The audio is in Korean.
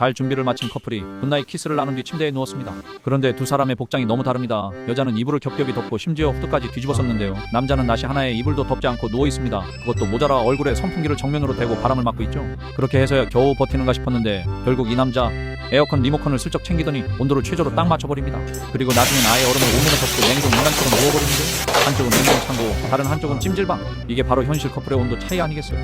잘 준비를 마친 커플이 굿나잇 키스를 나눈 뒤 침대에 누웠습니다. 그런데 두 사람의 복장이 너무 다릅니다. 여자는 이불을 겹겹이 덮고 심지어 후드까지 뒤집어 썼는데요. 남자는 나시 하나에 이불도 덮지 않고 누워 있습니다. 그것도 모자라 얼굴에 선풍기를 정면으로 대고 바람을 맞고 있죠. 그렇게 해서야 겨우 버티는가 싶었는데 결국 이 남자 에어컨 리모컨을 슬쩍 챙기더니 온도를 최저로 딱 맞춰버립니다. 그리고 나중엔 아예 얼음을 온몸에 덮고 냉동 인간처럼 누워버리는데 한쪽은 냉동 창고 다른 한쪽은 찜질방. 이게 바로 현실 커플의 온도 차이 아니겠어요?